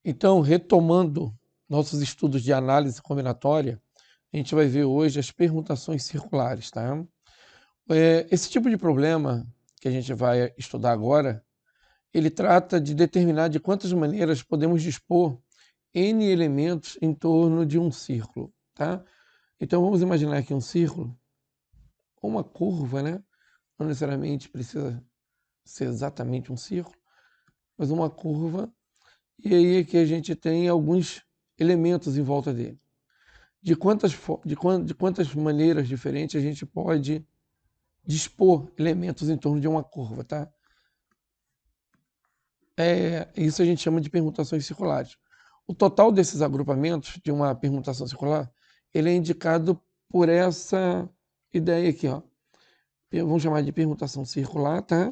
Então, retomando nossos estudos de análise combinatória, a gente vai ver hoje as permutações circulares, tá? Esse tipo de problema que a gente vai estudar agora, ele trata de determinar de quantas maneiras podemos dispor N elementos em torno de um círculo, tá? Então, vamos imaginar aqui um círculo, ou uma curva, né? Não necessariamente precisa ser exatamente um círculo, mas uma curva, e aí aqui a gente tem alguns elementos em volta dele. De quantas maneiras diferentes a gente pode dispor elementos em torno de uma curva, tá? Isso a gente chama de permutações circulares. O total desses agrupamentos de uma permutação circular, ele é indicado por essa ideia aqui, ó. Vamos chamar de permutação circular, tá?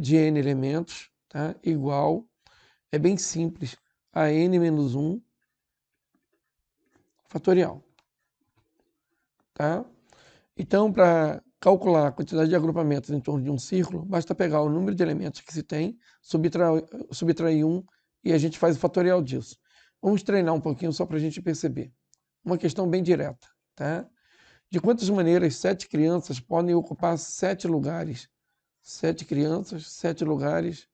De n elementos, tá? Igual, é bem simples, a n menos 1 fatorial, tá? Então, para calcular a quantidade de agrupamentos em torno de um círculo, basta pegar o número de elementos que se tem, subtrair 1 e a gente faz o fatorial disso. Vamos treinar um pouquinho só para a gente perceber. Uma questão bem direta, tá? De quantas maneiras 7 crianças podem ocupar 7 lugares? 7 crianças, 7 lugares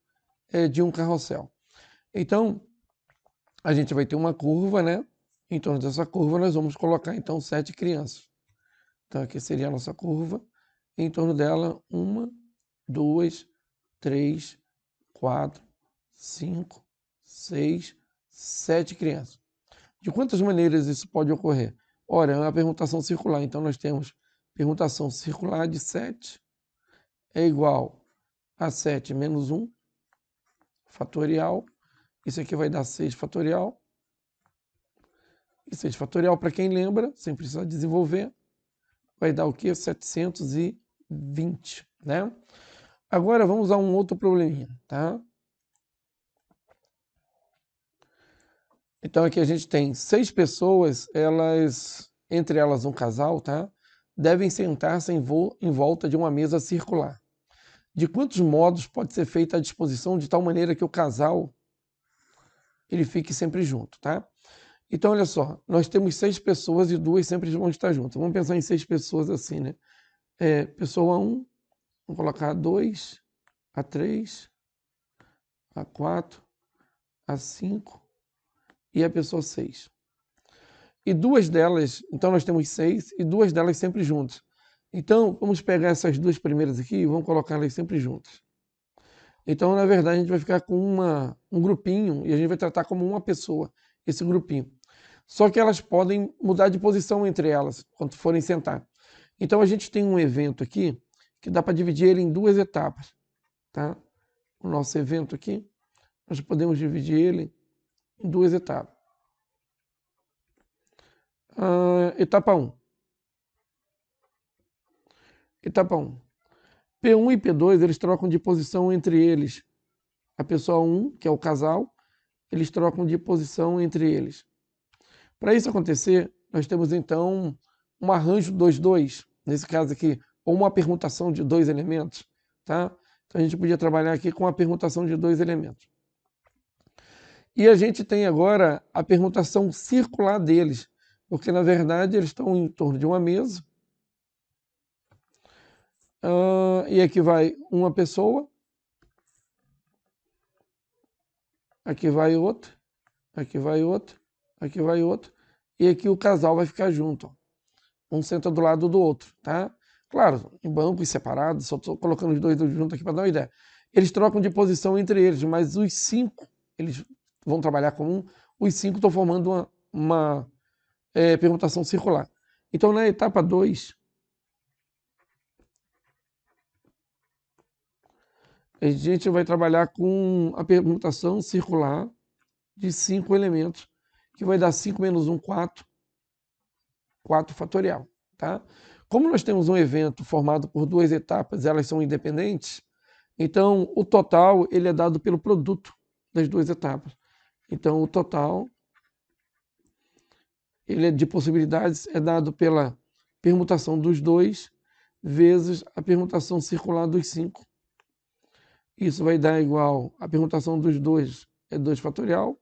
de um carrossel. Então, a gente vai ter uma curva, né? Em torno dessa curva, nós vamos colocar, então, 7 crianças. Então, aqui seria a nossa curva. Em torno dela, 1, 2, 3, 4, 5, 6, 7 crianças. De quantas maneiras isso pode ocorrer? Ora, é uma permutação circular. Então, nós temos permutação circular de 7 é igual a 7 menos 1 fatorial. Isso aqui vai dar 6 fatorial. E 6 fatorial, para quem lembra, sem precisar desenvolver, vai dar o quê? 720, né? Agora vamos a um outro probleminha, tá? Então aqui a gente tem 6 pessoas, entre elas um casal, tá? Devem sentar-se em volta de uma mesa circular. De quantos modos pode ser feita a disposição de tal maneira que o casal ele fique sempre junto, tá? Então, olha só, nós temos 6 pessoas e 2 sempre vão estar juntas. Vamos pensar em 6 pessoas assim, né? Pessoa 1, vamos colocar a 2, a 3, a 4, a 5 e a pessoa 6. E 2 delas, então nós temos 6 e 2 delas sempre juntas. Então, vamos pegar essas 2 primeiras aqui e vamos colocá-las sempre juntas. Então, na verdade, a gente vai ficar com um grupinho e a gente vai tratar como uma pessoa esse grupinho. Só que elas podem mudar de posição entre elas quando forem sentar. Então, a gente tem um evento aqui que dá para dividir ele em 2 etapas. Tá? O nosso evento aqui, nós podemos dividir ele em 2 etapas. Etapa 1. Etapa 1. P1 e P2, eles trocam de posição entre eles. A pessoa 1, que é o casal, eles trocam de posição entre eles. Para isso acontecer, nós temos então um arranjo 2-2, nesse caso aqui, ou uma permutação de 2 elementos. Tá? Então a gente podia trabalhar aqui com a permutação de 2 elementos. E a gente tem agora a permutação circular deles, porque na verdade eles estão em torno de uma mesa. E aqui vai uma pessoa, aqui vai outra, aqui vai outra, aqui vai outra, e aqui o casal vai ficar junto. Ó. Um senta do lado do outro, tá? Claro, em bancos separados, só estou colocando os dois juntos aqui para dar uma ideia. Eles trocam de posição entre eles, mas os 5, eles vão trabalhar comum, os 5 estão formando uma permutação circular. Então, na etapa 2, a gente vai trabalhar com a permutação circular de 5 elementos, que vai dar 5 menos 1, 4, 4 fatorial. Tá? Como nós temos um evento formado por 2 etapas, elas são independentes, então o total ele é dado pelo produto das 2 etapas. Então o total ele de possibilidades é dado pela permutação dos 2 vezes a permutação circular dos 5. Isso vai dar igual, a permutação dos 2 é 2 fatorial,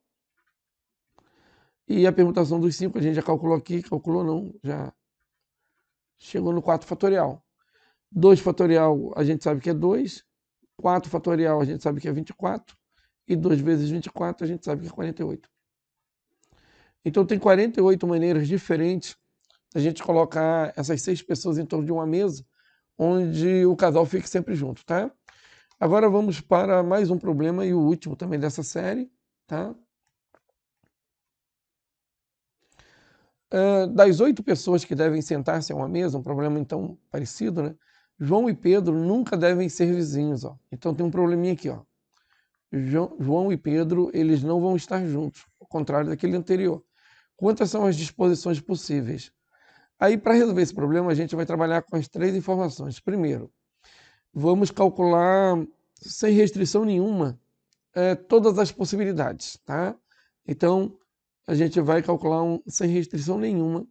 E a permutação dos 5 a gente já calculou aqui, calculou não, já chegou no 4 fatorial. 2 fatorial a gente sabe que é 2, 4 fatorial a gente sabe que é 24, e 2 vezes 24 a gente sabe que é 48. Então tem 48 maneiras diferentes da gente colocar essas 6 pessoas em torno de uma mesa, onde o casal fique sempre junto, tá? Agora vamos para mais um problema e o último também dessa série, tá? Das 8 pessoas que devem sentar-se a uma mesa, um problema então parecido, né? João e Pedro nunca devem ser vizinhos, ó. Então tem um probleminha aqui, ó. João e Pedro, eles não vão estar juntos, ao contrário daquele anterior. Quantas são as disposições possíveis? Aí, para resolver esse problema, a gente vai trabalhar com as 3 informações. Primeiro, vamos calcular, sem restrição nenhuma, todas as possibilidades, tá? Então, a gente vai calcular sem restrição nenhuma.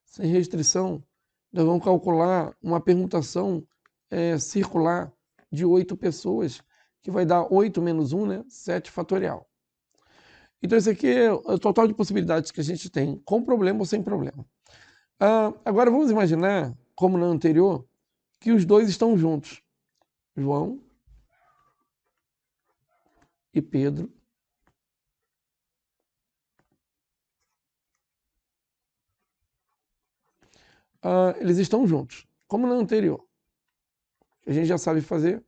Sem restrição, nós vamos calcular uma permutação circular de 8 pessoas, que vai dar 8 menos 1, né? 7 fatorial. Então, esse aqui é o total de possibilidades que a gente tem, com problema ou sem problema. Agora, vamos imaginar, como na anterior, que os dois estão juntos. João e Pedro. Eles estão juntos, como na anterior. A gente já sabe fazer.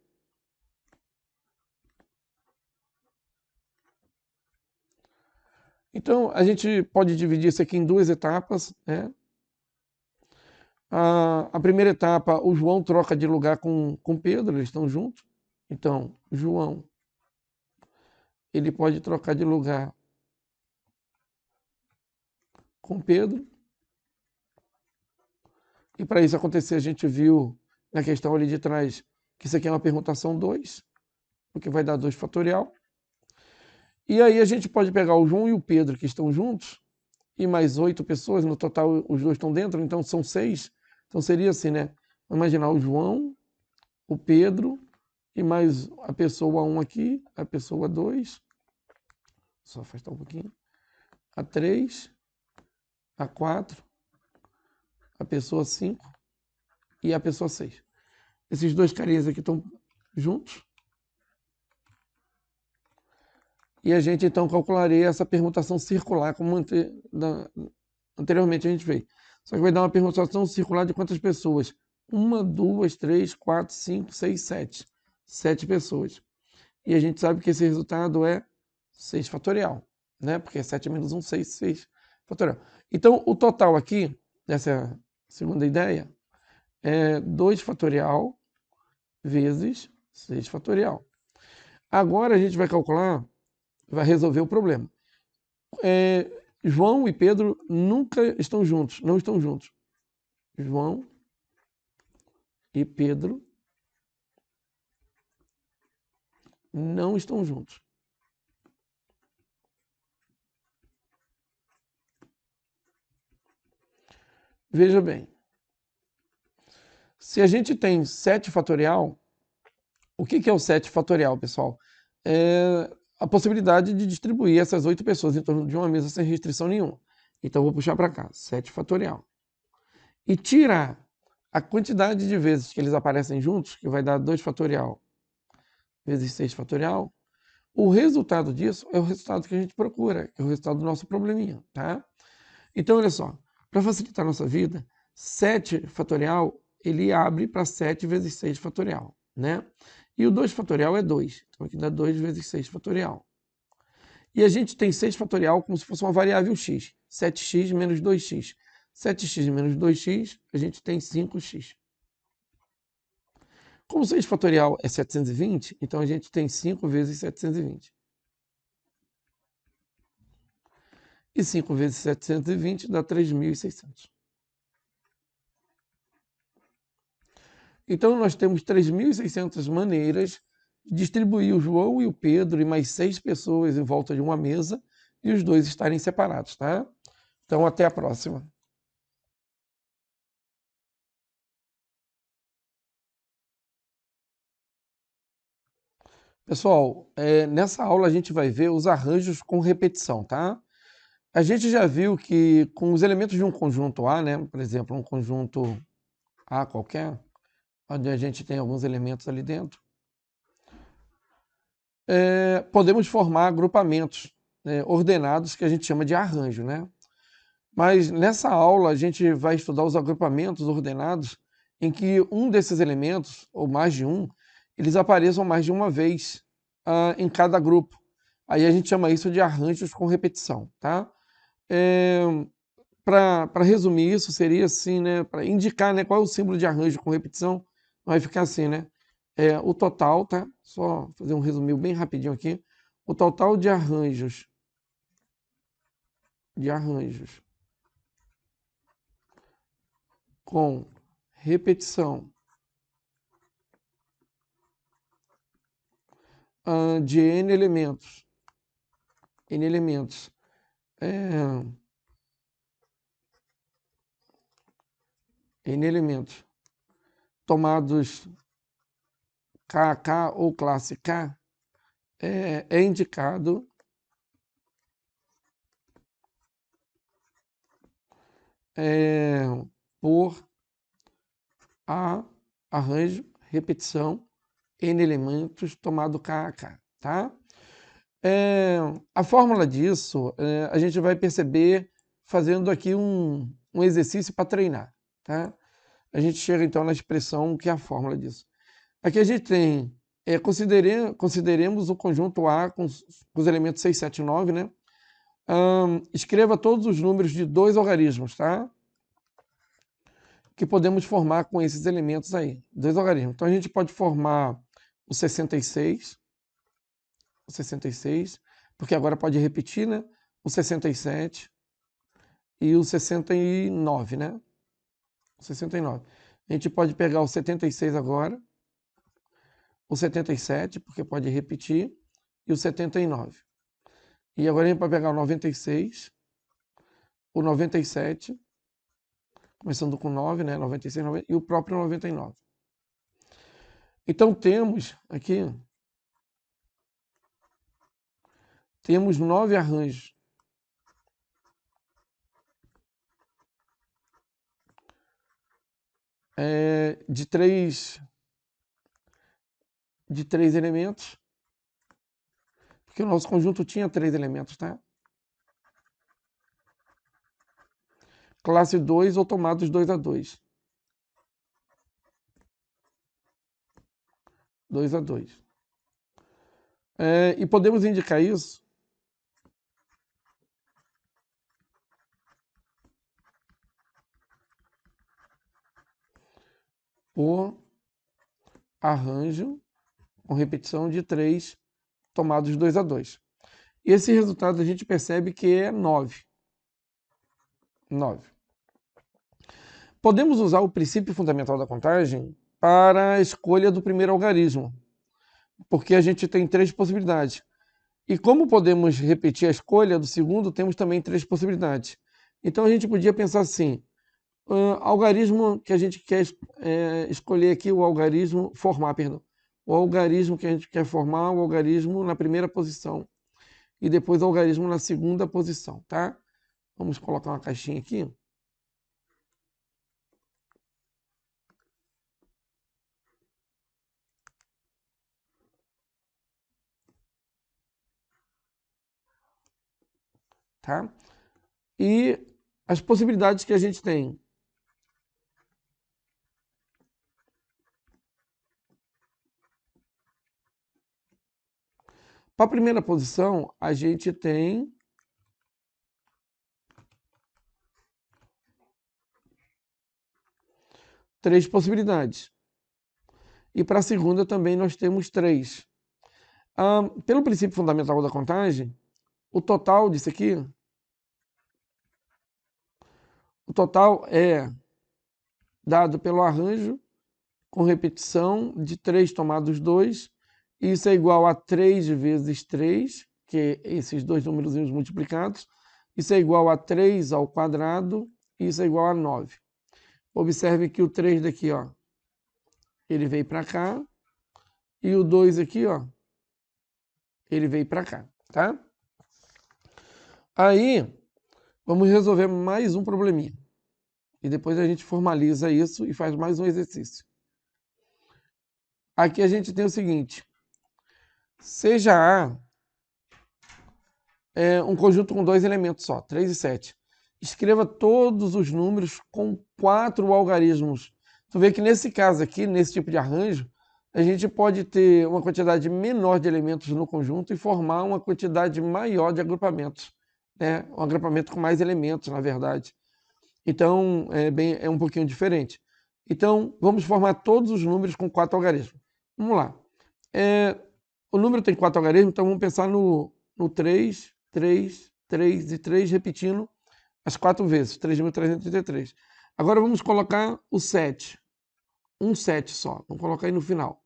Então, a gente pode dividir isso aqui em 2 etapas, né? A primeira etapa, o João troca de lugar com Pedro, eles estão juntos. Então, João, ele pode trocar de lugar com Pedro. E para isso acontecer, a gente viu na questão ali de trás que isso aqui é uma permutação 2, o que vai dar 2 fatorial. E aí a gente pode pegar o João e o Pedro, que estão juntos, e mais 8 pessoas, no total os dois estão dentro, então são 6. Então seria assim, né? Vamos imaginar o João, o Pedro, e mais a pessoa 1 aqui, a pessoa 2, só afastar um pouquinho, a 3, a 4, a pessoa 5 e a pessoa 6. Esses dois carinhas aqui estão juntos. E a gente então calcularia essa permutação circular, como anteriormente a gente fez. Só que vai dar uma permutação circular de quantas pessoas? 1, 2, 3, 4, 5, 6, 7. 7 pessoas. E a gente sabe que esse resultado é 6 fatorial, né? Porque é 7 menos 1, 6, 6 fatorial. Então, o total aqui, dessa segunda ideia, é 2 fatorial vezes 6 fatorial. Agora a gente vai calcular, vai resolver o problema. João e Pedro nunca estão juntos, não estão juntos. João e Pedro não estão juntos. Veja bem, se a gente tem 7 fatorial, o que é o 7 fatorial, pessoal? É a possibilidade de distribuir essas 8 pessoas em torno de uma mesa sem restrição nenhuma. Então, eu vou puxar para cá, 7 fatorial. E tirar a quantidade de vezes que eles aparecem juntos, que vai dar 2 fatorial vezes 6 fatorial, o resultado disso é o resultado que a gente procura, que é o resultado do nosso probleminha, tá? Então, olha só, para facilitar a nossa vida, 7 fatorial, ele abre para 7 vezes 6 fatorial, né? E o 2 fatorial é 2, então aqui dá 2 vezes 6 fatorial. E a gente tem 6 fatorial como se fosse uma variável x, 7x menos 2x. 7x menos 2x, a gente tem 5x. Como 6 fatorial é 720, então a gente tem 5 vezes 720. E 5 vezes 720 dá 3.600. Então nós temos 3.600 maneiras de distribuir o João e o Pedro e mais 6 pessoas em volta de uma mesa e os dois estarem separados, tá? Então até a próxima. Pessoal, nessa aula a gente vai ver os arranjos com repetição, tá? A gente já viu que com os elementos de um conjunto A, né, por exemplo, um conjunto A qualquer, onde a gente tem alguns elementos ali dentro, podemos formar agrupamentos, né, ordenados que a gente chama de arranjo, né? Mas nessa aula a gente vai estudar os agrupamentos ordenados em que um desses elementos, ou mais de um, eles apareçam mais de uma vez em cada grupo. Aí a gente chama isso de arranjos com repetição, tá? Para resumir isso, seria assim, né? Para indicar, né, qual é o símbolo de arranjo com repetição, vai ficar assim, né? O total, tá? Só fazer um resumo bem rapidinho aqui. O total de arranjos com repetição de n elementos, n elementos tomados KK ou classe K, é indicado por arranjo, repetição, n elementos tomado KK, tá? A fórmula disso a gente vai perceber fazendo aqui um exercício para treinar, tá? A gente chega então na expressão que é a fórmula disso. Aqui a gente tem, consideremos o conjunto A com os elementos 6, 7 e 9, né? Escreva todos os números de dois algarismos, tá? Que podemos formar com esses elementos aí, dois algarismos. Então a gente pode formar o 66, porque agora pode repetir, né? O 67 e o 69, né? O 69. A gente pode pegar o 76 agora, o 77, porque pode repetir, e o 79. E agora a gente vai pegar o 96, o 97, começando com 9, né? 96, 90, e o próprio 99. Então temos aqui, temos 9 arranjos. De três elementos, porque o nosso conjunto tinha 3 elementos, tá? Classe 2 ou tomados 2 a 2. 2 a 2. E podemos indicar isso por arranjo com repetição de 3 tomados 2 a 2. E esse resultado a gente percebe que é 9. 9. Podemos usar o princípio fundamental da contagem para a escolha do primeiro algarismo, porque a gente tem 3 possibilidades. E como podemos repetir a escolha do segundo, temos também 3 possibilidades. Então a gente podia pensar assim, algarismo que a gente quer escolher aqui, o algarismo, formar, perdão. O algarismo que a gente quer formar, o algarismo na primeira posição. E depois o algarismo na segunda posição, tá? Vamos colocar uma caixinha aqui. Tá? E as possibilidades que a gente tem. Para a primeira posição, a gente tem três possibilidades. E para a segunda também nós temos 3. Pelo princípio fundamental da contagem, o total disso aqui, o total é dado pelo arranjo com repetição de 3 tomados 2. Isso é igual a 3 vezes 3, que é esses dois números multiplicados. Isso é igual a 3 ao quadrado. Isso é igual a 9. Observe que o 3 daqui, ó, ele veio para cá. E o 2 aqui, ó, ele veio para cá, tá? Aí, vamos resolver mais um probleminha. E depois a gente formaliza isso e faz mais um exercício. Aqui a gente tem o seguinte. Seja A um conjunto com dois elementos só, 3 e 7. Escreva todos os números com 4 algarismos. Tu vê que nesse caso aqui, nesse tipo de arranjo, a gente pode ter uma quantidade menor de elementos no conjunto e formar uma quantidade maior de agrupamentos. Né? Um agrupamento com mais elementos, na verdade. Então, é um pouquinho diferente. Então, vamos formar todos os números com 4 algarismos. Vamos lá. O número tem 4 algarismos, então vamos pensar no 3, 3, 3 e 3, repetindo as 4 vezes, 3.333. Agora vamos colocar o 7. Um 7 só, vamos colocar aí no final.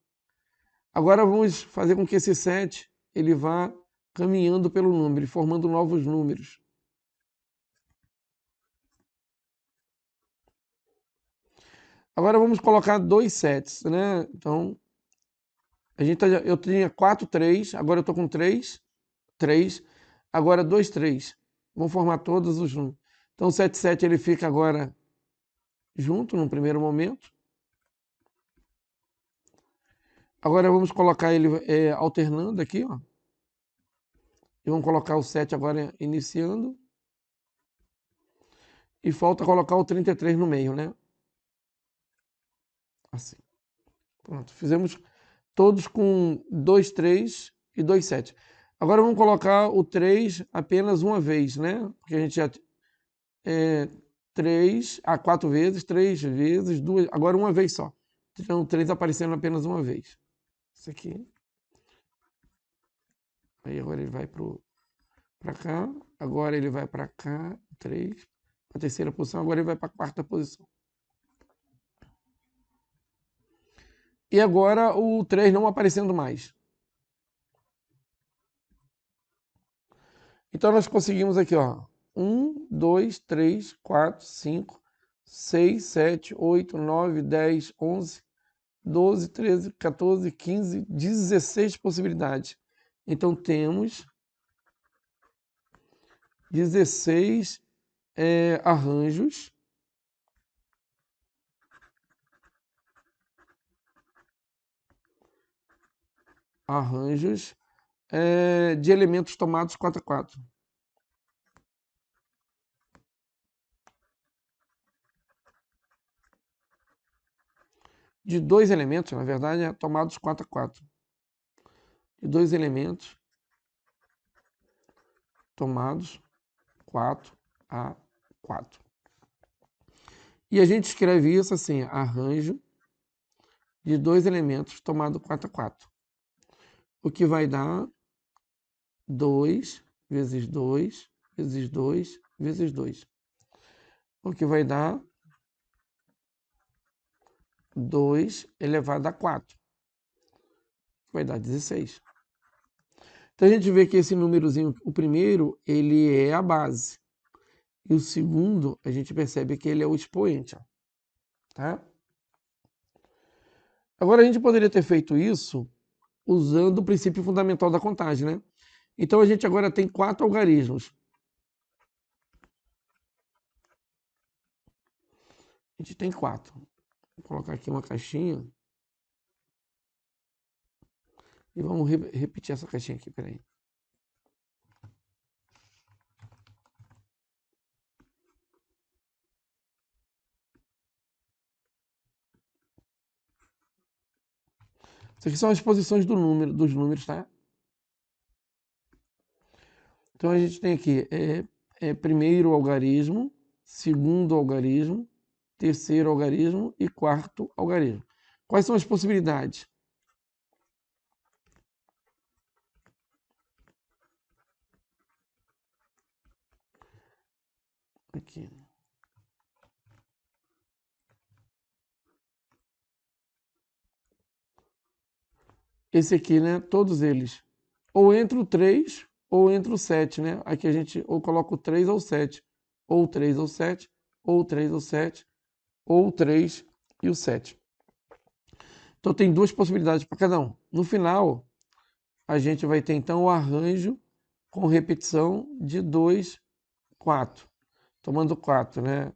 Agora vamos fazer com que esse 7 ele vá caminhando pelo número, formando novos números. Agora vamos colocar 2 sets, né? Então, eu tinha 4, 3, agora eu estou com 3, 3, agora 2, 3. Vamos formar todos os números. Então, o 7, 7 ele fica agora junto, num primeiro momento. Agora vamos colocar ele alternando aqui, ó. E vamos colocar o 7 agora iniciando. E falta colocar o 33 no meio, né? Assim. Pronto, fizemos todos com 2, 3 e 2, 7. Agora vamos colocar o 3 apenas uma vez, né? Porque a gente já... 4 vezes, 3 vezes, 2... Agora uma vez só. Então, 3 aparecendo apenas uma vez. Isso aqui. Aí agora ele vai para cá. Agora ele vai para cá. 3. A terceira posição. Agora ele vai para a quarta posição. E agora o 3 não aparecendo mais. Então nós conseguimos aqui, ó. 1, 2, 3, 4, 5, 6, 7, 8, 9, 10, 11, 12, 13, 14, 15, 16 possibilidades. Então temos 16 arranjos de elementos tomados 4 a 4. De 2 elementos, na verdade, tomados 4 a 4. De 2 elementos tomados 4 a 4. E a gente escreve isso assim, arranjo de 2 elementos tomado 4 a 4. O que vai dar 2 vezes 2 vezes 2 vezes 2. O que vai dar 2 elevado a 4. Vai dar 16. Então a gente vê que esse númerozinho, o primeiro, ele é a base. E o segundo, a gente percebe que ele é o expoente. Ó. Tá? Agora a gente poderia ter feito isso usando o princípio fundamental da contagem, né? Então a gente agora tem 4 algarismos. A gente tem 4. Vou colocar aqui uma caixinha. E vamos repetir essa caixinha aqui, peraí. Isso aqui são as posições dos números, tá? Então a gente tem aqui primeiro algarismo, segundo algarismo, terceiro algarismo e quarto algarismo. Quais são as possibilidades? Aqui. Esse aqui, né? Todos eles. Ou entre o 3 ou entre o 7, né? Aqui a gente ou coloca o 3 ou 7. Ou 3 ou 7, ou 3 ou 7, ou o 3 e o 7. Então tem duas possibilidades para cada um. No final, a gente vai ter então o arranjo com repetição de 2, 4. Tomando 4, né?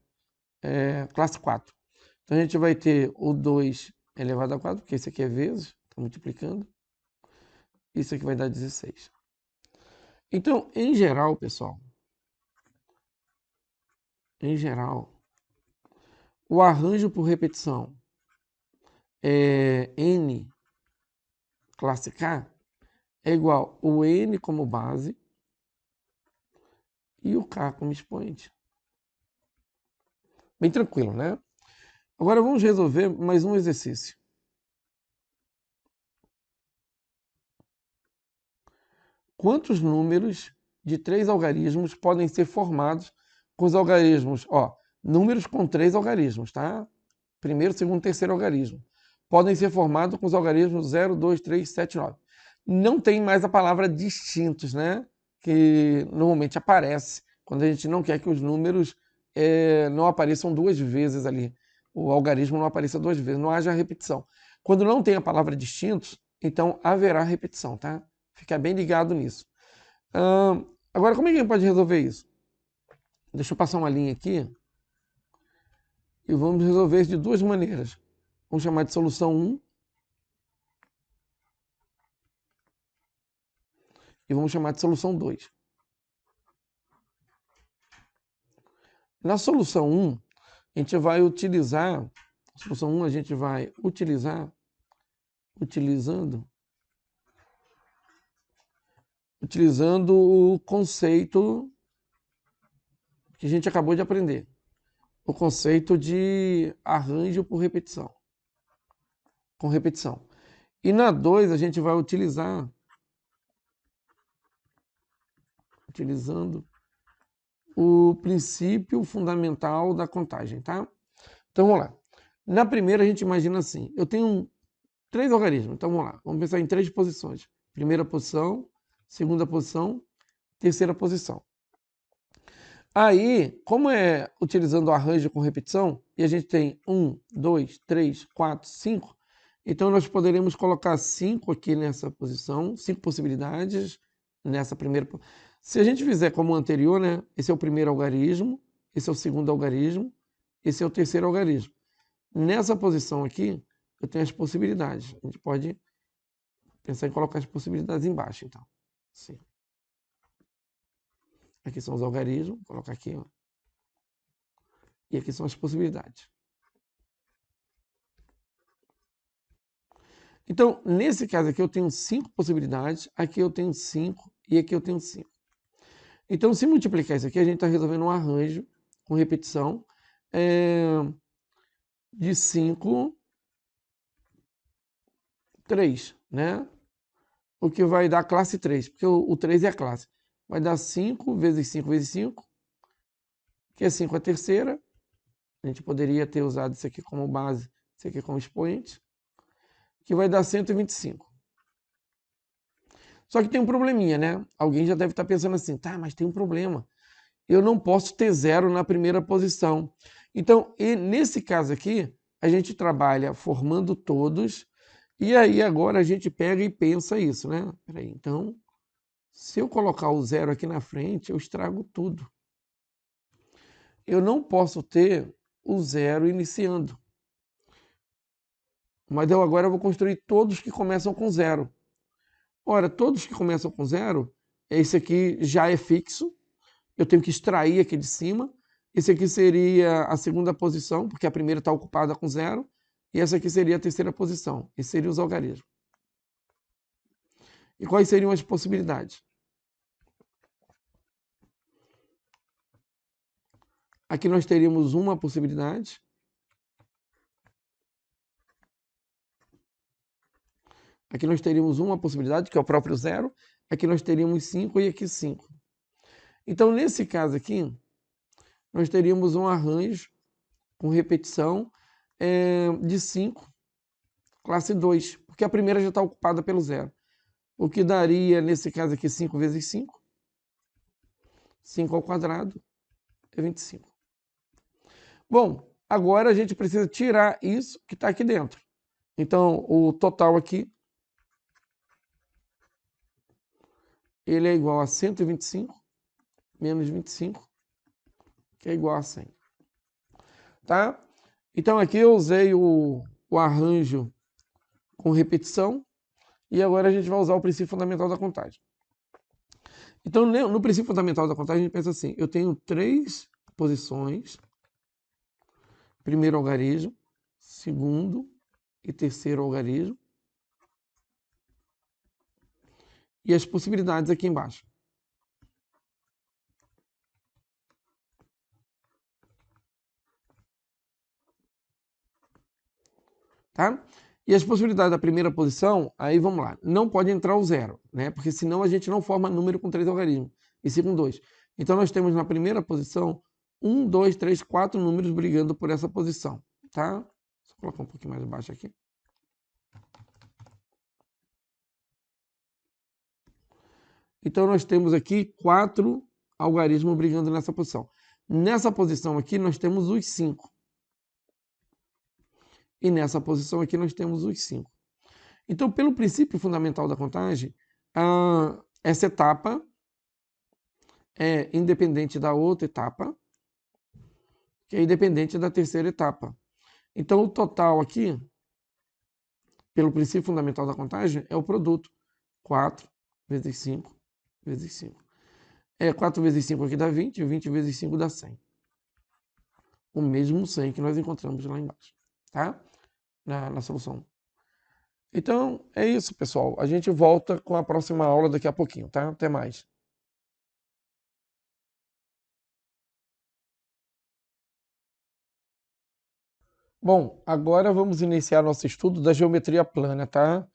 Classe 4. Então a gente vai ter o 2 elevado a 4, porque esse aqui é vezes, está multiplicando. Isso aqui vai dar 16. Então, em geral, pessoal, o arranjo por repetição N classe K é igual o N como base e o K como expoente. Bem tranquilo, né? Agora vamos resolver mais um exercício. Quantos números de 3 algarismos podem ser formados com os algarismos? Números com 3 algarismos, tá? Primeiro, segundo, terceiro algarismo. Podem ser formados com os algarismos 0, 2, 3, 7, 9. Não tem mais a palavra distintos, né? Que normalmente aparece quando a gente não quer que os números não apareçam duas vezes ali. O algarismo não apareça duas vezes, não haja repetição. Quando não tem a palavra distintos, então haverá repetição, tá? Fica bem ligado nisso. Agora, como é que a gente pode resolver isso? Deixa eu passar uma linha aqui. E vamos resolver isso de duas maneiras. Vamos chamar de solução 1 e vamos chamar de solução 2. Na solução 1, a gente vai utilizar, utilizando o conceito que a gente acabou de aprender. O conceito de arranjo por repetição. Com repetição. E na 2 a gente vai utilizando o princípio fundamental da contagem, tá? Então vamos lá. Na primeira a gente imagina assim, eu tenho 3 algarismos, então vamos lá, vamos pensar em 3 posições. Primeira posição, segunda posição, terceira posição. Aí, como é utilizando o arranjo com repetição, e a gente tem 1, 2, 3, 4, 5, então nós poderemos colocar 5 aqui nessa posição, 5 possibilidades nessa primeira. Se a gente fizer como o anterior, né? Esse é o primeiro algarismo, esse é o segundo algarismo, esse é o terceiro algarismo. Nessa posição aqui, eu tenho as possibilidades. A gente pode pensar em colocar as possibilidades embaixo, então. Sim. Aqui são os algarismos, vou colocar aqui, ó. E aqui são as possibilidades. Então, nesse caso aqui eu tenho 5 possibilidades, aqui eu tenho 5 e aqui eu tenho 5. Então, se multiplicar isso aqui, a gente está resolvendo um arranjo com repetição de 5, 3, né? O que vai dar classe 3, porque o 3 é a classe. Vai dar 5 vezes 5 vezes 5, que é 5 a terceira. A gente poderia ter usado isso aqui como base, isso aqui como expoente, que vai dar 125. Só que tem um probleminha, né? Alguém já deve estar pensando assim, tá, mas tem um problema. Eu não posso ter zero na primeira posição. Então, nesse caso aqui, a gente trabalha formando todos, e aí agora a gente pega e pensa isso, né? Peraí, então, se eu colocar o zero aqui na frente, eu estrago tudo. Eu não posso ter o zero iniciando. Mas eu agora vou construir todos que começam com zero. Ora, todos que começam com zero, esse aqui já é fixo. Eu tenho que extrair aqui de cima. Esse aqui seria a segunda posição, porque a primeira está ocupada com zero. E essa aqui seria a terceira posição. Esses seriam os algarismos. E quais seriam as possibilidades? Aqui nós teríamos uma possibilidade. Aqui nós teríamos uma possibilidade, que é o próprio zero. Aqui nós teríamos 5 e aqui 5. Então, nesse caso aqui, nós teríamos um arranjo com repetição de 5, classe 2, porque a primeira já está ocupada pelo zero. O que daria, nesse caso aqui, 5 vezes 5. 5 ao quadrado é 25. Bom, agora a gente precisa tirar isso que está aqui dentro. Então, o total aqui ele é igual a 125 menos 25, que é igual a 100. Tá? Então aqui eu usei o arranjo com repetição, e agora a gente vai usar o princípio fundamental da contagem. Então, no princípio fundamental da contagem, a gente pensa assim: eu tenho 3 posições, primeiro algarismo, segundo e terceiro algarismo, e as possibilidades aqui embaixo. Tá? E as possibilidades da primeira posição, aí vamos lá, não pode entrar o zero, né? Porque senão a gente não forma número com 3 algarismos, e sim com 2. Então nós temos na primeira posição 1, 2, 3, 4 números brigando por essa posição, tá? Só colocar um pouquinho mais baixo aqui. Então nós temos aqui 4 algarismos brigando nessa posição. Nessa posição aqui nós temos os 5. E nessa posição aqui nós temos os 5. Então, pelo princípio fundamental da contagem, essa etapa é independente da outra etapa, que é independente da terceira etapa. Então, o total aqui, pelo princípio fundamental da contagem, é o produto. 4 vezes 5 vezes 5. 4 vezes 5 aqui dá 20, e 20 vezes 5 dá 100. O mesmo 100 que nós encontramos lá embaixo, tá? Na solução. Então, é isso, pessoal. A gente volta com a próxima aula daqui a pouquinho, tá? Até mais. Bom, agora vamos iniciar nosso estudo da geometria plana, tá?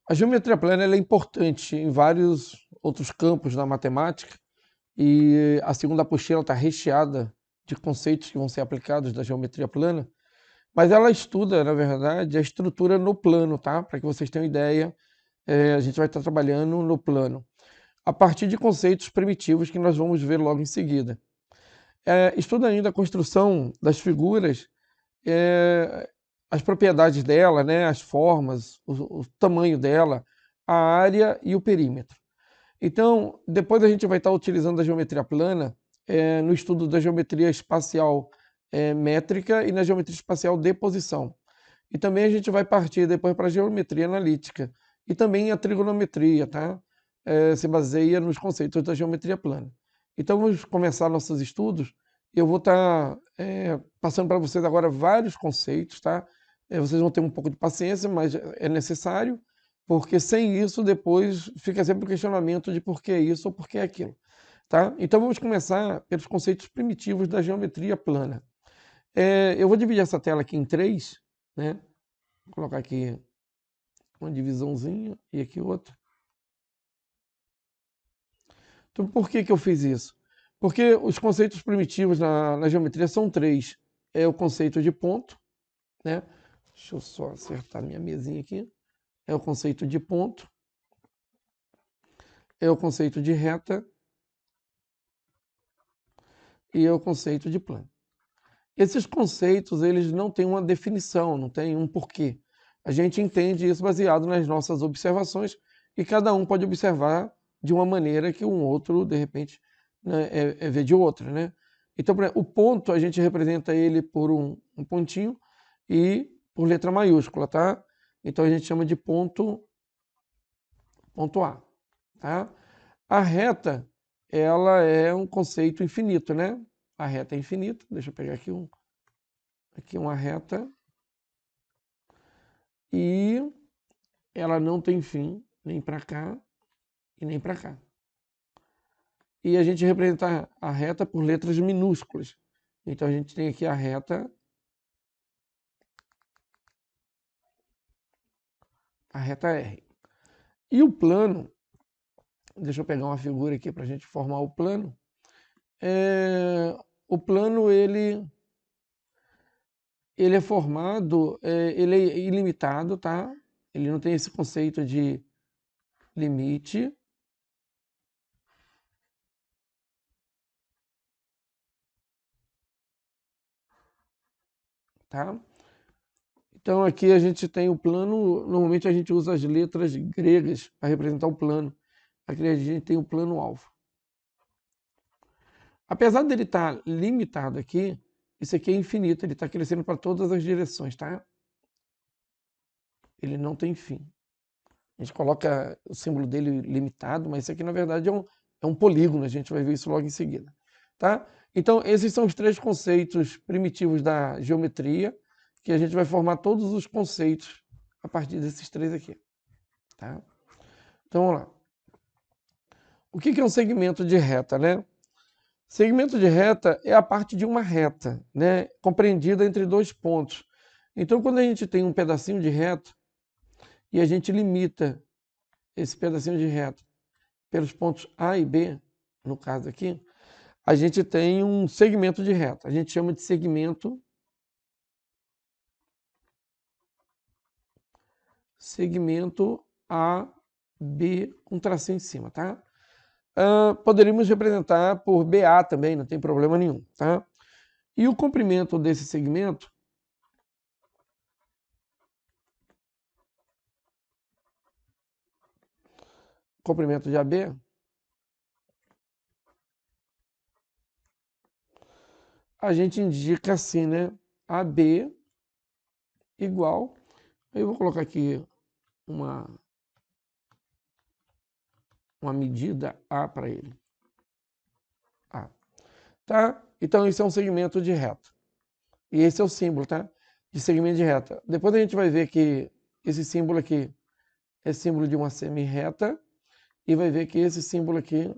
A geometria plana ela é importante em vários outros campos da matemática e a segunda apostila está recheada de conceitos que vão ser aplicados da geometria plana, mas ela estuda, na verdade, a estrutura no plano, tá? Para que vocês tenham ideia, a gente vai estar trabalhando no plano, a partir de conceitos primitivos que nós vamos ver logo em seguida. Estuda ainda a construção das figuras, é, as propriedades dela, né, as formas, o tamanho dela, a área e o perímetro. Então, depois a gente vai estar utilizando a geometria plana no estudo da geometria espacial métrica e na geometria espacial de posição. E também a gente vai partir depois para a geometria analítica e também a trigonometria, tá? Se baseia nos conceitos da geometria plana. Então vamos começar nossos estudos. Eu vou estar passando para vocês agora vários conceitos, tá? Vocês vão ter um pouco de paciência, mas é necessário, porque sem isso depois fica sempre o questionamento de por que isso ou por que aquilo, tá? Então vamos começar pelos conceitos primitivos da geometria plana. Eu vou dividir essa tela aqui em 3, né? Vou colocar aqui uma divisãozinha e aqui outra. Então, por que eu fiz isso? Porque os conceitos primitivos na geometria são 3. É o conceito de ponto, né? Deixa eu só acertar minha mesinha aqui. É o conceito de ponto, é o conceito de reta e é o conceito de plano. Esses conceitos, eles não têm uma definição, não têm um porquê. A gente entende isso baseado nas nossas observações e cada um pode observar de uma maneira que um outro, de repente, né, vê de outra, né? Então, por exemplo, o ponto, a gente representa ele por um pontinho e por letra maiúscula, tá? Então, a gente chama de ponto A, tá? A reta, ela é um conceito infinito, né? A reta é infinita. Deixa eu pegar aqui uma reta e ela não tem fim nem para cá e nem para cá. E a gente representa a reta por letras minúsculas. Então a gente tem aqui a reta R. E o plano, deixa eu pegar uma figura aqui para a gente formar o plano. O plano ele é formado, ele é ilimitado, tá? Ele não tem esse conceito de limite. Tá? Então aqui a gente tem o plano, normalmente a gente usa as letras gregas para representar o plano. aqui a gente tem o plano alvo. Apesar dele estar limitado aqui, isso aqui é infinito, ele está crescendo para todas as direções, tá? Ele não tem fim. A gente coloca o símbolo dele limitado, mas isso aqui na verdade é um polígono, a gente vai ver isso logo em seguida, tá? Então esses são os três conceitos primitivos da geometria, que a gente vai formar todos os conceitos a partir desses três aqui, tá? Então vamos lá. O que é um segmento de reta, né? Segmento de reta é a parte de uma reta, né, compreendida entre dois pontos. Então, quando a gente tem um pedacinho de reta e a gente limita esse pedacinho de reta pelos pontos A e B, no caso aqui, a gente tem um segmento de reta. A gente chama de segmento AB com tracinho em cima, tá? Poderíamos representar por BA também, não tem problema nenhum, tá? E o comprimento desse segmento comprimento de AB a gente indica assim, né? AB igual, eu vou colocar aqui uma medida A para ele. A. Tá? Então isso é um segmento de reta. E esse é o símbolo, tá? De segmento de reta. Depois a gente vai ver que esse símbolo aqui é símbolo de uma semi-reta e vai ver que esse símbolo aqui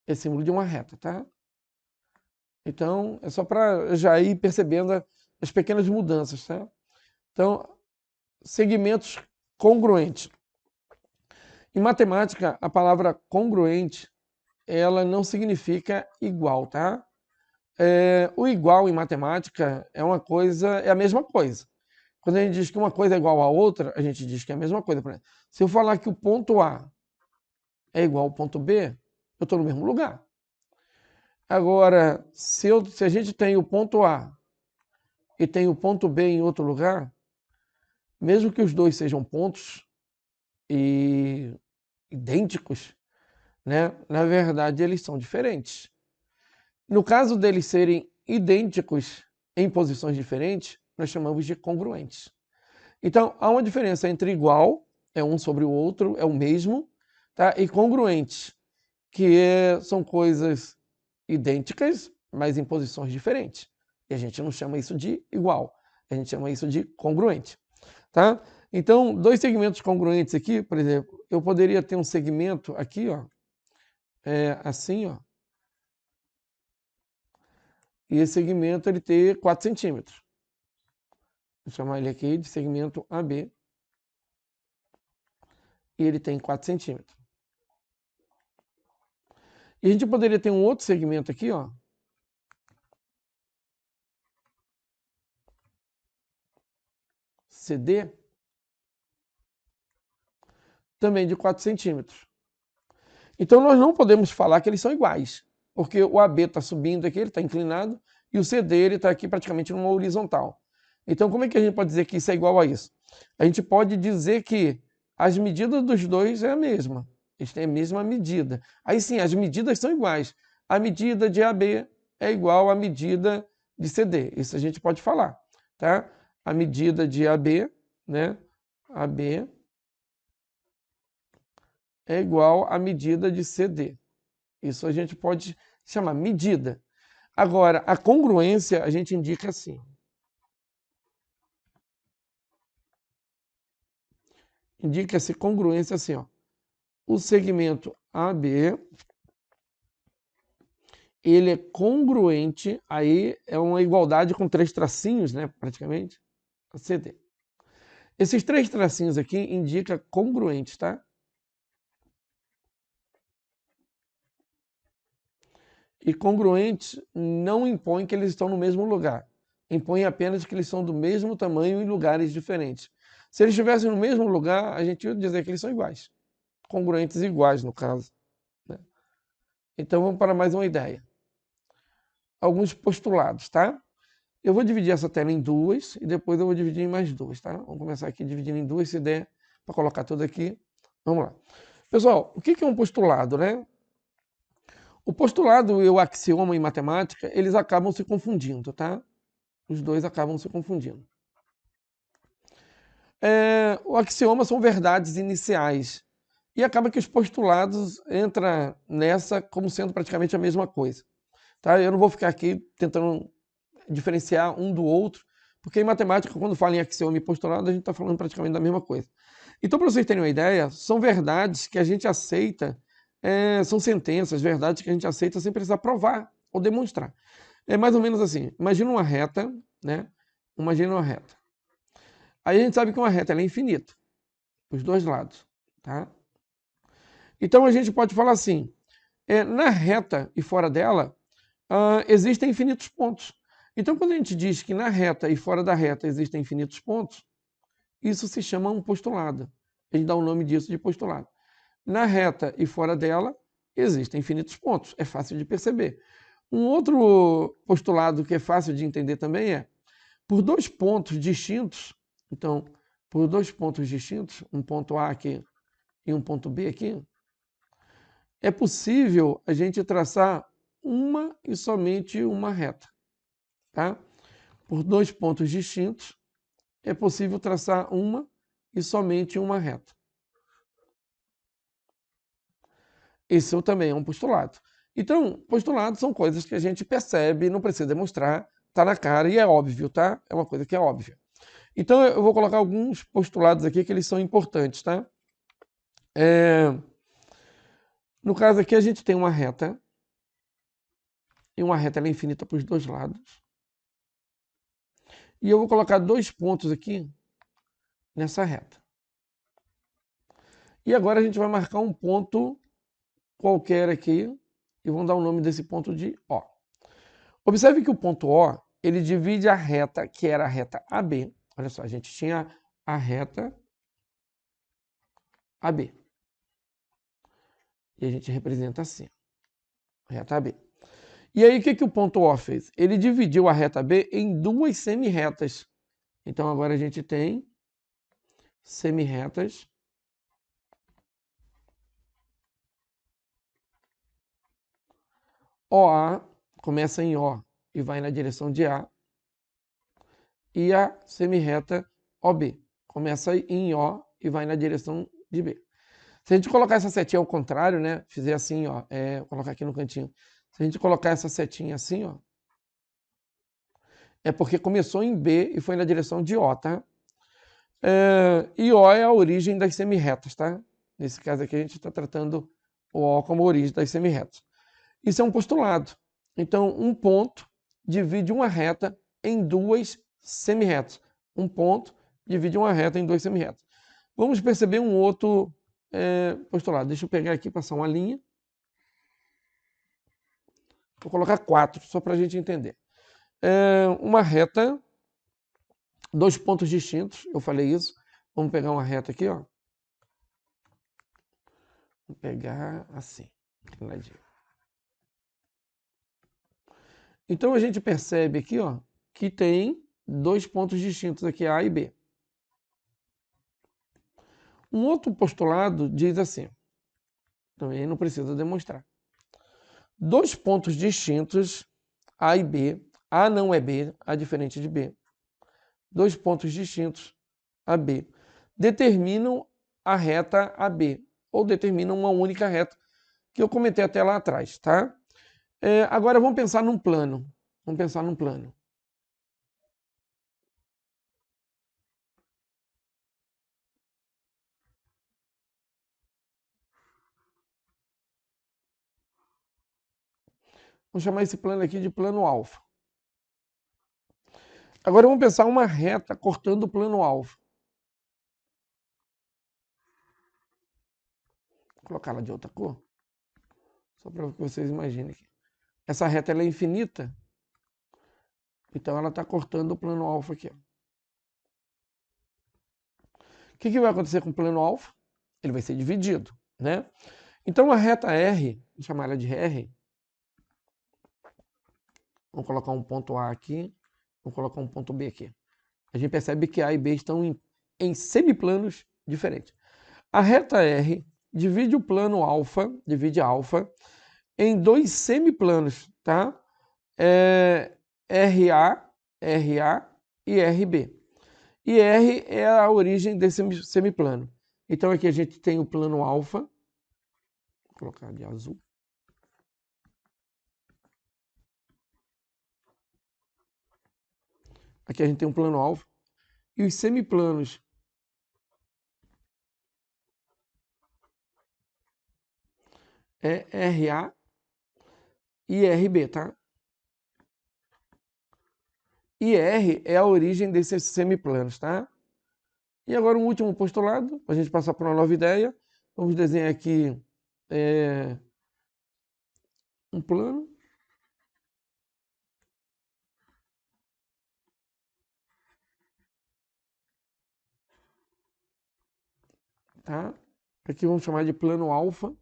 é símbolo de uma reta, tá? Então é só para já ir percebendo as pequenas mudanças, tá? Então, segmentos congruentes. Em matemática, a palavra congruente, ela não significa igual, tá? O igual em matemática é uma coisa, é a mesma coisa. Quando a gente diz que uma coisa é igual a outra, a gente diz que é a mesma coisa. Por exemplo, se eu falar que o ponto A é igual ao ponto B, eu estou no mesmo lugar. Agora, se a gente tem o ponto A e tem o ponto B em outro lugar, mesmo que os dois sejam pontos idênticos, né? Na verdade, eles são diferentes. No caso deles serem idênticos em posições diferentes, nós chamamos de congruentes. Então, há uma diferença entre igual, é um sobre o outro, é o mesmo, tá? E congruentes, que são coisas idênticas, mas em posições diferentes. E a gente não chama isso de igual, a gente chama isso de congruente, tá? Então, dois segmentos congruentes aqui, por exemplo, eu poderia ter um segmento aqui, ó, assim, ó, e esse segmento ele ter 4 centímetros. Vou chamar ele aqui de segmento AB. E ele tem 4 centímetros. E a gente poderia ter um outro segmento aqui, ó. CD. Também de 4 centímetros. Então nós não podemos falar que eles são iguais. Porque o AB está subindo aqui, ele está inclinado. E o CD ele está aqui praticamente numa horizontal. Então como é que a gente pode dizer que isso é igual a isso? A gente pode dizer que as medidas dos dois é a mesma. Eles têm a mesma medida. Aí sim, as medidas são iguais. A medida de AB é igual à medida de CD. Isso a gente pode falar, tá? A medida de AB, né? AB é igual à medida de CD. Isso a gente pode chamar medida. Agora, a congruência a gente indica assim. Indica-se congruência assim, ó. O segmento AB ele é congruente, aí é uma igualdade com 3 tracinhos, né, praticamente, a CD. Esses 3 tracinhos aqui indicam congruentes, tá? E congruentes não impõe que eles estão no mesmo lugar. Impõe apenas que eles são do mesmo tamanho em lugares diferentes. Se eles estivessem no mesmo lugar, a gente ia dizer que eles são iguais. Congruentes iguais, no caso, né? Então vamos para mais uma ideia. Alguns postulados, tá? Eu vou dividir essa tela em duas e depois eu vou dividir em mais duas, tá? Vamos começar aqui dividindo em duas, se der para colocar tudo aqui. Vamos lá. Pessoal, o que é um postulado, né? O postulado e o axioma em matemática, eles acabam se confundindo, tá? Os dois acabam se confundindo. O axioma são verdades iniciais. E acaba que os postulados entram nessa como sendo praticamente a mesma coisa. Tá? Eu não vou ficar aqui tentando diferenciar um do outro, porque em matemática, quando fala em axioma e postulado, a gente está falando praticamente da mesma coisa. Então, para vocês terem uma ideia, são verdades que a gente aceita, são sentenças, verdades que a gente aceita sem precisar provar ou demonstrar. É mais ou menos assim, imagina uma reta, né? Imagina uma reta. Aí a gente sabe que uma reta ela é infinita, os dois lados, tá? Então a gente pode falar assim, na reta e fora dela, existem infinitos pontos. Então quando a gente diz que na reta e fora da reta existem infinitos pontos, isso se chama um postulado. A gente dá o nome disso de postulado. Na reta e fora dela existem infinitos pontos. É fácil de perceber. Um outro postulado que é fácil de entender também é, por dois pontos distintos, então, por dois pontos distintos, um ponto A aqui e um ponto B aqui, é possível a gente traçar uma e somente uma reta. Tá? Por dois pontos distintos, é possível traçar uma e somente uma reta. Esse também é um postulado. Então, postulados são coisas que a gente percebe, não precisa demonstrar, está na cara e é óbvio, tá? É uma coisa que é óbvia. Então, eu vou colocar alguns postulados aqui que eles são importantes, tá? No caso aqui, a gente tem uma reta, e uma reta ela é infinita para os dois lados. E eu vou colocar dois pontos aqui nessa reta. E agora a gente vai marcar um ponto qualquer aqui e vamos dar o nome desse ponto de O. Observe que o ponto O, ele divide a reta, que era a reta AB. Olha só, a gente tinha a reta AB. E a gente representa assim, reta AB. E aí, o que o ponto O fez? Ele dividiu a reta B em duas semirretas. Então, agora a gente tem semirretas. OA começa em O e vai na direção de A. E a semirreta OB começa em O e vai na direção de B. Se a gente colocar essa setinha ao contrário, né? Fizer assim, ó, vou colocar aqui no cantinho. Se a gente colocar essa setinha assim, ó, é porque começou em B e foi na direção de O, tá? E O é a origem das semirretas, tá? Nesse caso aqui a gente está tratando o O como origem das semirretas. Isso é um postulado. Então, um ponto divide uma reta em duas semirretas. Um ponto divide uma reta em duas semirretas. Vamos perceber um outro postulado. Deixa eu pegar aqui, passar uma linha. Vou colocar 4, só para a gente entender. Uma reta, dois pontos distintos, eu falei isso. Vamos pegar uma reta aqui, ó. Vou pegar assim, inclinadinho. Então a gente percebe aqui, ó, que tem dois pontos distintos aqui, A e B. Um outro postulado diz assim, também não precisa demonstrar. Dois pontos distintos, A e B, A não é B, A é diferente de B. Dois pontos distintos, AB, determinam a reta AB, ou determinam uma única reta, que eu comentei até lá atrás, tá? Agora vamos pensar num plano. Vamos pensar num plano. Vamos chamar esse plano aqui de plano alfa. Agora vamos pensar uma reta cortando o plano alfa. Vou colocar ela de outra cor, só para que vocês imaginem aqui. Essa reta ela é infinita, então ela está cortando o plano alfa aqui. O que vai acontecer com o plano alfa? Ele vai ser dividido, né? Então a reta R, vou chamar ela de R, vamos colocar um ponto A aqui, vamos colocar um ponto B aqui. A gente percebe que A e B estão em semiplanos diferente. A reta R divide o plano alfa, em dois semiplanos, tá? RA, RA e RB. E R é a origem desse semiplano. Então aqui a gente tem o plano alfa, vou colocar de azul. Aqui a gente tem um plano alfa e os semiplanos é RA e RB, tá? E R é a origem desses semiplanos, tá? E agora um último postulado, para a gente passar para uma nova ideia. Vamos desenhar aqui um plano. Tá? Aqui vamos chamar de plano alfa.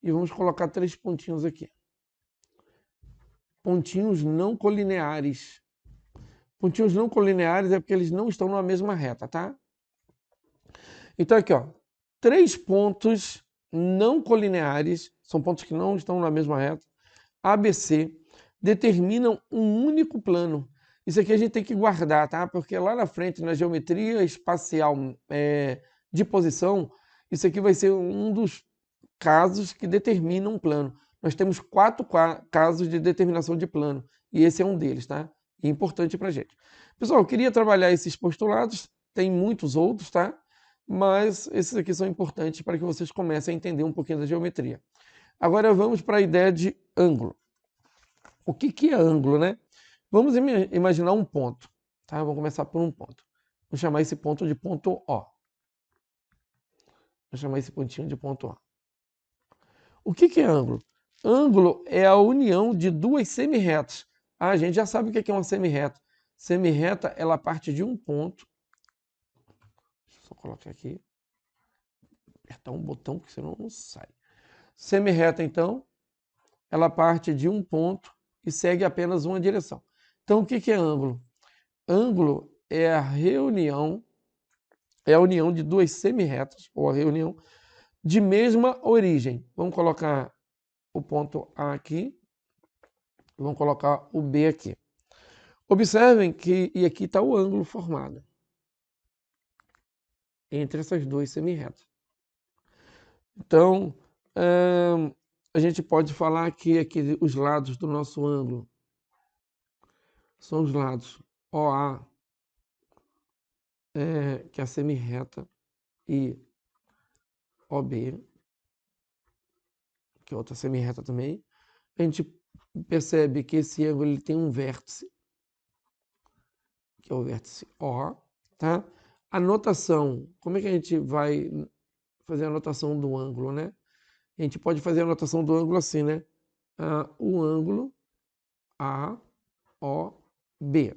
E vamos colocar 3 pontinhos aqui. Pontinhos não colineares. Pontinhos não colineares é porque eles não estão na mesma reta, tá? Então aqui, ó, 3 pontos não colineares, são pontos que não estão na mesma reta, ABC, determinam um único plano. Isso aqui a gente tem que guardar, tá? Porque lá na frente, na geometria espacial de posição, isso aqui vai ser um dos casos que determinam um plano. Nós temos 4 casos de determinação de plano, e esse é um deles, tá? E é importante para a gente. Pessoal, eu queria trabalhar esses postulados, tem muitos outros, tá? Mas esses aqui são importantes para que vocês comecem a entender um pouquinho da geometria. Agora vamos para a ideia de ângulo. O que é ângulo, né? Vamos imaginar um ponto, tá? Vamos começar por um ponto. Vou chamar esse ponto de ponto O. Vou chamar esse pontinho de ponto O. O que é ângulo? Ângulo é a união de duas semirretas. A gente já sabe o que é uma semirreta. Semirreta, ela parte de um ponto. Deixa eu só colocar aqui. Apertar um botão, porque senão não sai. Semirreta, então, ela parte de um ponto e segue apenas uma direção. Então, o que é ângulo? Ângulo é a união de duas semirretas, ou a reunião de mesma origem. Vamos colocar o ponto A aqui, vamos colocar o B aqui. Observem que, e aqui está o ângulo formado entre essas duas semirretas. Então, a gente pode falar que aqui os lados do nosso ângulo são os lados OA, que é a semirreta, e OB, que é outra semirreta também. A gente percebe que esse ângulo ele tem um vértice, que é o vértice O, tá? A notação, como é que a gente vai fazer a notação do ângulo, né? A gente pode fazer a notação do ângulo assim, né? O ângulo AOB,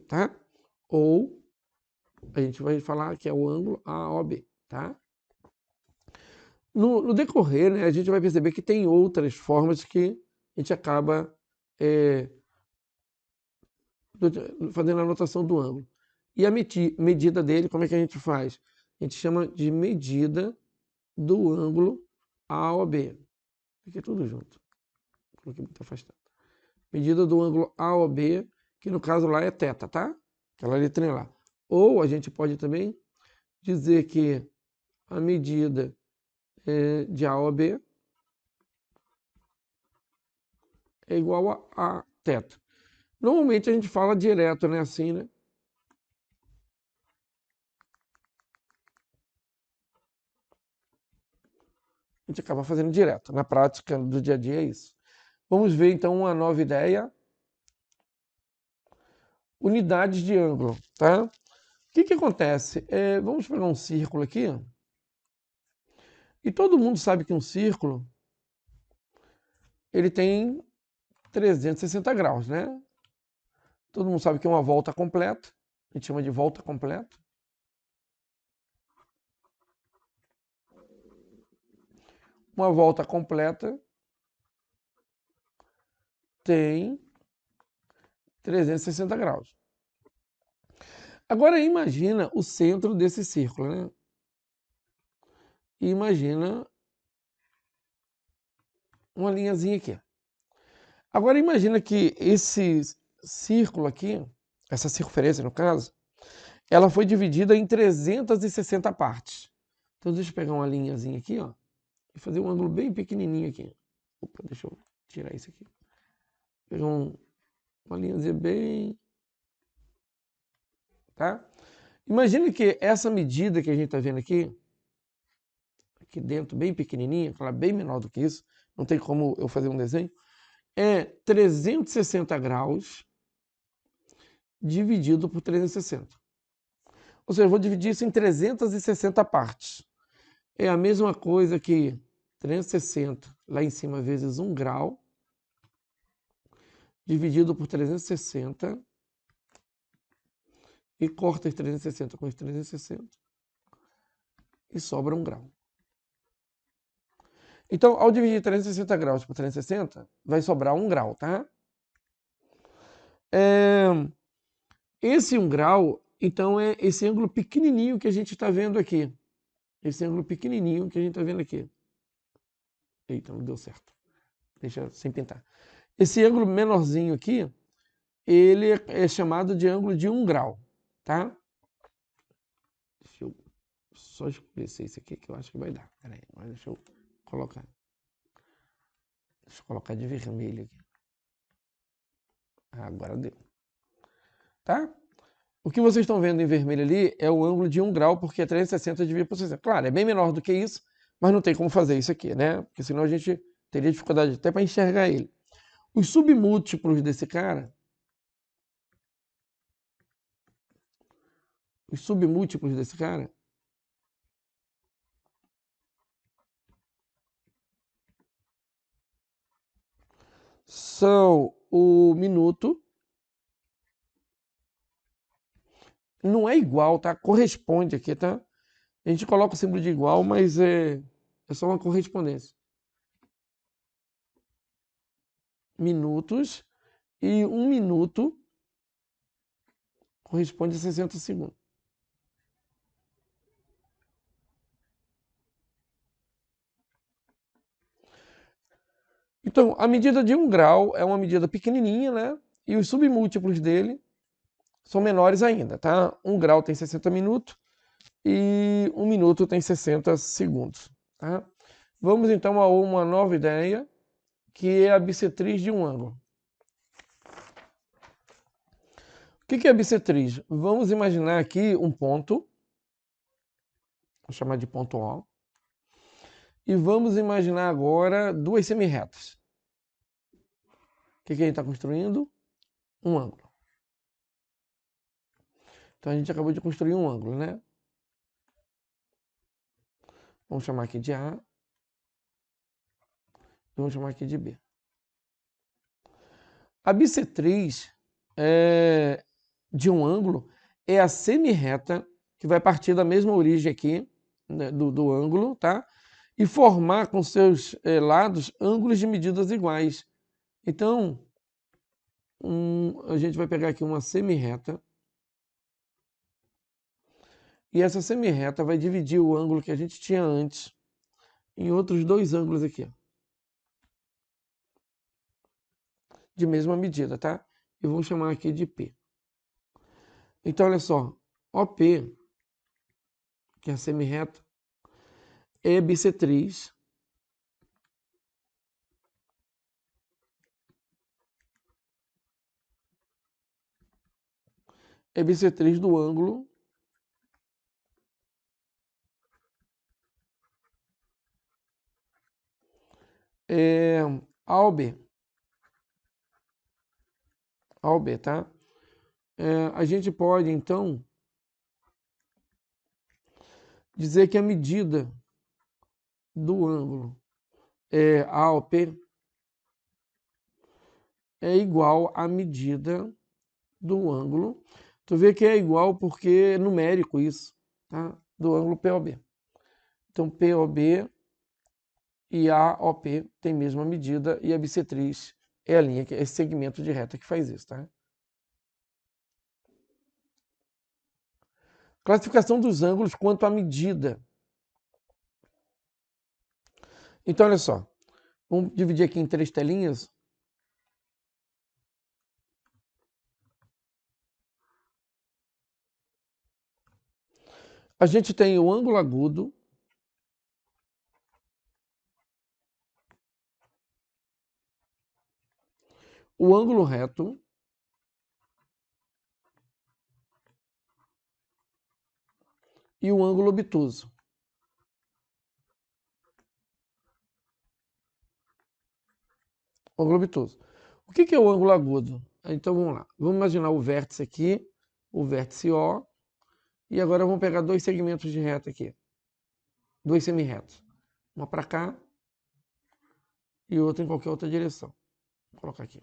tá? Ou a gente vai falar que é o ângulo AOB, tá? No decorrer, né, a gente vai perceber que tem outras formas que a gente acaba fazendo a notação do ângulo. E a medida dele, como é que a gente faz? A gente chama de medida do ângulo AOB. Aqui é tudo junto. Coloquei muito afastado. Medida do ângulo AOB, que no caso lá é θ, tá? Aquela letrinha lá. Ou a gente pode também dizer que a medida de AOB é igual a θ. Normalmente a gente fala direto, né? Assim, né? A gente acaba fazendo direto. Na prática do dia a dia é isso. Vamos ver então uma nova ideia. Unidades de ângulo, tá? O que acontece? Vamos pegar um círculo aqui. E todo mundo sabe que um círculo ele tem 360 graus, né? Todo mundo sabe que é uma volta completa. A gente chama de volta completa. Uma volta completa tem 360 graus. Agora imagina o centro desse círculo, né? e imagina uma linhazinha aqui. Agora imagina que esse círculo aqui, essa circunferência no caso, ela foi dividida em 360 partes. Então deixa eu pegar uma linhazinha aqui, ó, e fazer um ângulo bem pequenininho aqui. Opa, deixa eu tirar isso aqui. Pegar uma linhazinha bem... Tá? Imagina que essa medida que a gente está vendo aqui dentro, bem pequenininha, ela é bem menor do que isso, não tem como eu fazer um desenho, é 360 graus dividido por 360. Ou seja, eu vou dividir isso em 360 partes. É a mesma coisa que 360 lá em cima vezes 1 grau dividido por 360 e corta os 360 com os 360 e sobra 1 grau. Então, ao dividir 360 graus por 360, vai sobrar 1 grau, tá? Esse 1 grau, então, é esse ângulo pequenininho que a gente está vendo aqui. Esse ângulo pequenininho que a gente está vendo aqui. Eita, não deu certo. Deixa sem pintar. Esse ângulo menorzinho aqui, ele é chamado de ângulo de 1 grau, tá? Deixa eu só escurecer isso aqui que eu acho que vai dar. Pera aí, mas deixa eu colocar. Deixa eu colocar de vermelho aqui. Agora deu. Tá? O que vocês estão vendo em vermelho ali é o ângulo de 1 grau, porque é 360 dividido por 60. Claro, é bem menor do que isso, mas não tem como fazer isso aqui, né? Porque senão a gente teria dificuldade até para enxergar ele. Os submúltiplos desse cara, são o minuto. Não é igual, tá? Corresponde aqui, tá? A gente coloca o símbolo de igual, mas é só uma correspondência. Minutos. E 1 minuto corresponde a 60 segundos. Então, a medida de 1 grau é uma medida pequenininha, né? E os submúltiplos dele são menores ainda, tá? 1 grau tem 60 minutos e 1 minuto tem 60 segundos, tá? Vamos então a uma nova ideia, que é a bissetriz de um ângulo. O que é a bissetriz? Vamos imaginar aqui um ponto, vou chamar de ponto O, e vamos imaginar agora duas semirretas. O que a gente está construindo? Um ângulo. Então a gente acabou de construir um ângulo, né? Vamos chamar aqui de A. E vamos chamar aqui de B. A bissetriz de um ângulo é a semirreta que vai partir da mesma origem aqui, né, do ângulo, tá? E formar com seus lados ângulos de medidas iguais. Então, a gente vai pegar aqui uma semirreta. E essa semirreta vai dividir o ângulo que a gente tinha antes em outros dois ângulos aqui, ó, de mesma medida, tá? E vou chamar aqui de P. Então, olha só, OP, que é a semirreta, é bissetriz do ângulo AOB. AOB, tá? A gente pode, então, dizer que a medida do ângulo AOP é igual à medida do ângulo. Tu vê que é igual porque é numérico isso, tá? Do ângulo POB. Então, POB e AOP tem a mesma medida e a bissetriz é a linha, que é esse segmento de reta que faz isso, tá? Classificação dos ângulos quanto à medida. Então, olha só. Vamos dividir aqui em 3 telinhas. A gente tem o ângulo agudo, o ângulo reto e o ângulo obtuso. Ângulo obtuso. O que é o ângulo agudo? Então vamos lá. Vamos imaginar o vértice aqui, o vértice O, e agora vamos pegar 2 segmentos de reta aqui. 2 semirretos. Uma para cá e outra em qualquer outra direção. Vou colocar aqui.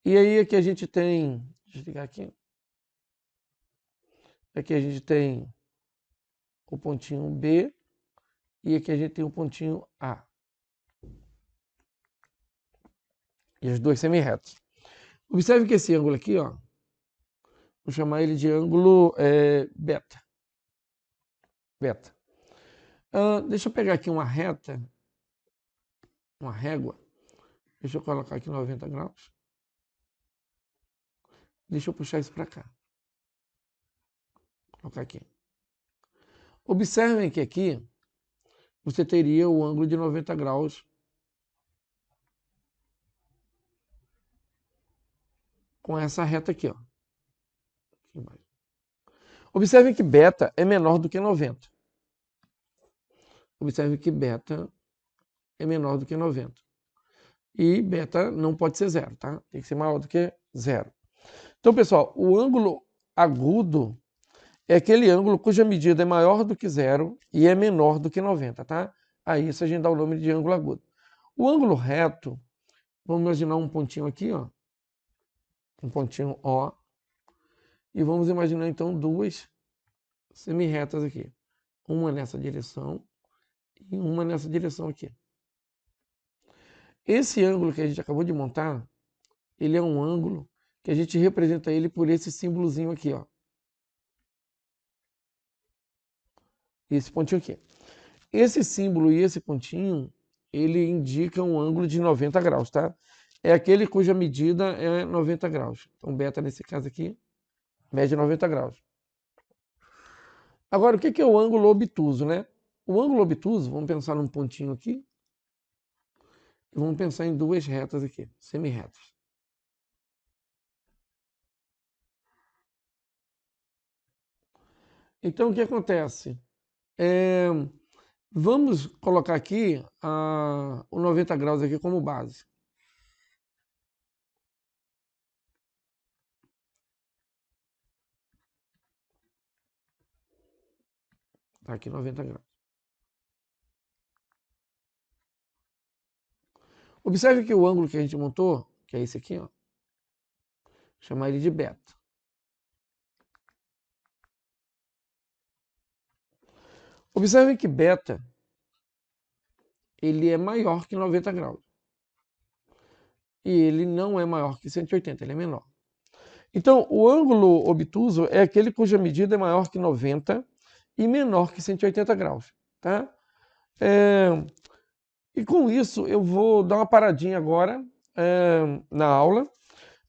E aí aqui a gente tem, deixa eu ligar aqui. Aqui a gente tem o pontinho B e aqui a gente tem o pontinho A. E os 2 semirretos. Observe que esse ângulo aqui, ó, vou chamar ele de ângulo beta. Beta. Deixa eu pegar aqui uma reta, uma régua. Deixa eu colocar aqui 90 graus. Deixa eu puxar isso para cá. Vou colocar aqui. Observem que aqui você teria o ângulo de 90 graus com essa reta aqui, ó. Observem que beta é menor do que 90. Observe que beta é menor do que 90. E beta não pode ser zero, tá? Tem que ser maior do que zero. Então, pessoal, o ângulo agudo é aquele ângulo cuja medida é maior do que zero e é menor do que 90, tá? A isso a gente dá o nome de ângulo agudo. O ângulo reto, vamos imaginar um pontinho aqui, ó. Um pontinho O. E vamos imaginar, então, 2 semirretas aqui. Uma nessa direção e uma nessa direção aqui. Esse ângulo que a gente acabou de montar, ele é um ângulo que a gente representa ele por esse símbolozinho aqui, ó. Esse pontinho aqui. Esse símbolo e esse pontinho, ele indica um ângulo de 90 graus, tá? É aquele cuja medida é 90 graus. Então, beta, nesse caso aqui, mede 90 graus. Agora, o que é o ângulo obtuso, né? O ângulo obtuso, vamos pensar num pontinho aqui. E vamos pensar em 2 retas aqui, semirretas. Então, o que acontece? Vamos colocar aqui o 90 graus aqui como base. Tá aqui 90 graus. Observe que o ângulo que a gente montou, que é esse aqui, ó, chamar ele de beta. Observe que beta, ele é maior que 90 graus. E ele não é maior que 180, ele é menor. Então, o ângulo obtuso é aquele cuja medida é maior que 90 e menor que 180 graus, tá? E com isso, eu vou dar uma paradinha agora na aula.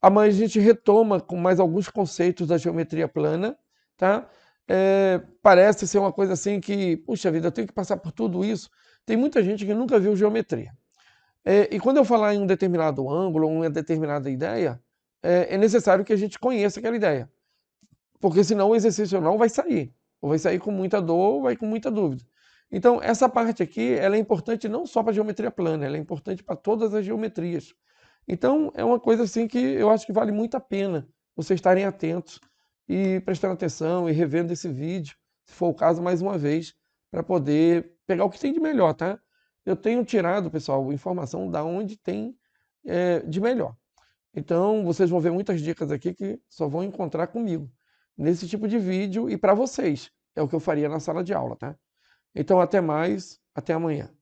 Amanhã a gente retoma com mais alguns conceitos da geometria plana, tá? Parece ser uma coisa assim que, puxa vida, eu tenho que passar por tudo isso. Tem muita gente que nunca viu geometria. E quando eu falar em um determinado ângulo, uma determinada ideia, é necessário que a gente conheça aquela ideia. Porque senão o exercício não vai sair. Ou vai sair com muita dor, ou vai com muita dúvida. Então, essa parte aqui, ela é importante não só para a geometria plana, ela é importante para todas as geometrias. Então, é uma coisa assim que eu acho que vale muito a pena vocês estarem atentos e prestando atenção e revendo esse vídeo, se for o caso, mais uma vez, para poder pegar o que tem de melhor, tá? Eu tenho tirado, pessoal, informação da onde tem de melhor. Então, vocês vão ver muitas dicas aqui que só vão encontrar comigo, nesse tipo de vídeo e para vocês. É o que eu faria na sala de aula, tá? Então, até mais, até amanhã.